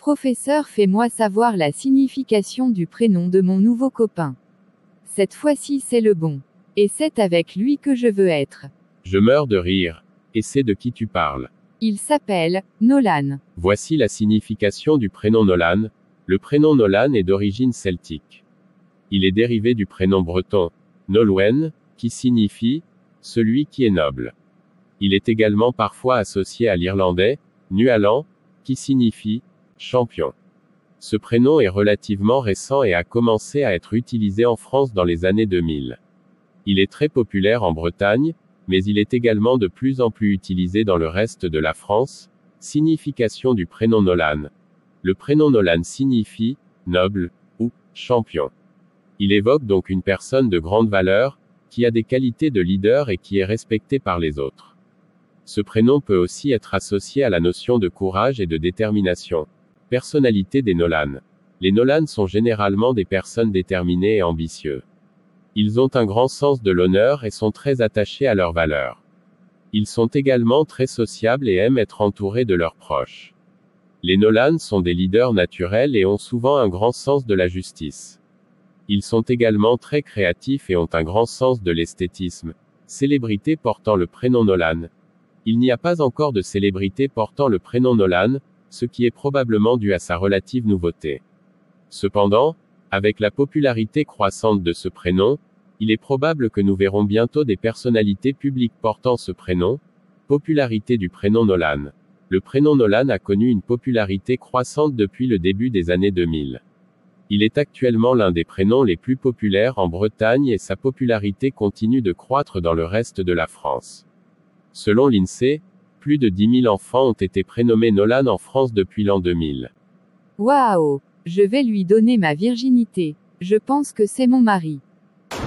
Professeur, fais-moi savoir la signification du prénom de mon nouveau copain. Cette fois-ci c'est le bon. Et c'est avec lui que je veux être. Je meurs de rire. Et c'est de qui tu parles? Il s'appelle Nolan. Voici la signification du prénom Nolan. Le prénom Nolan est d'origine celtique. Il est dérivé du prénom breton, Nolwenn, qui signifie « celui qui est noble ». Il est également parfois associé à l'irlandais, Nualan, qui signifie « champion ». Ce prénom est relativement récent et a commencé à être utilisé en France dans les années 2000. Il est très populaire en Bretagne, mais il est également de plus en plus utilisé dans le reste de la France. Signification du prénom Nolan. Le prénom Nolan signifie « noble » ou « champion ». Il évoque donc une personne de grande valeur, qui a des qualités de leader et qui est respectée par les autres. Ce prénom peut aussi être associé à la notion de courage et de détermination. Personnalité des Nolan. Les Nolan sont généralement des personnes déterminées et ambitieuses. Ils ont un grand sens de l'honneur et sont très attachés à leurs valeurs. Ils sont également très sociables et aiment être entourés de leurs proches. Les Nolan sont des leaders naturels et ont souvent un grand sens de la justice. Ils sont également très créatifs et ont un grand sens de l'esthétisme. Célébrité portant le prénom Nolan. Il n'y a pas encore de célébrité portant le prénom Nolan, ce qui est probablement dû à sa relative nouveauté. Cependant, avec la popularité croissante de ce prénom, il est probable que nous verrons bientôt des personnalités publiques portant ce prénom. Popularité du prénom Nolan. Le prénom Nolan a connu une popularité croissante depuis le début des années 2000. Il est actuellement l'un des prénoms les plus populaires en Bretagne et sa popularité continue de croître dans le reste de la France. Selon l'INSEE, plus de 10 000 enfants ont été prénommés Nolan en France depuis l'an 2000. Waouh! Je vais lui donner ma virginité. Je pense que c'est mon mari.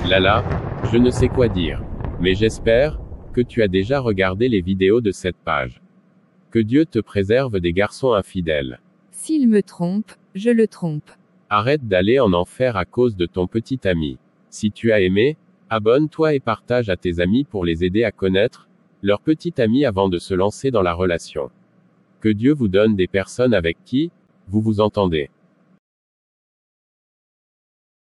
Lala, je ne sais quoi dire. Mais j'espère que tu as déjà regardé les vidéos de cette page. Que Dieu te préserve des garçons infidèles. S'il me trompe, je le trompe. Arrête d'aller en enfer à cause de ton petit ami. Si tu as aimé, abonne-toi et partage à tes amis pour les aider à connaître leur petit ami avant de se lancer dans la relation. Que Dieu vous donne des personnes avec qui vous vous entendez.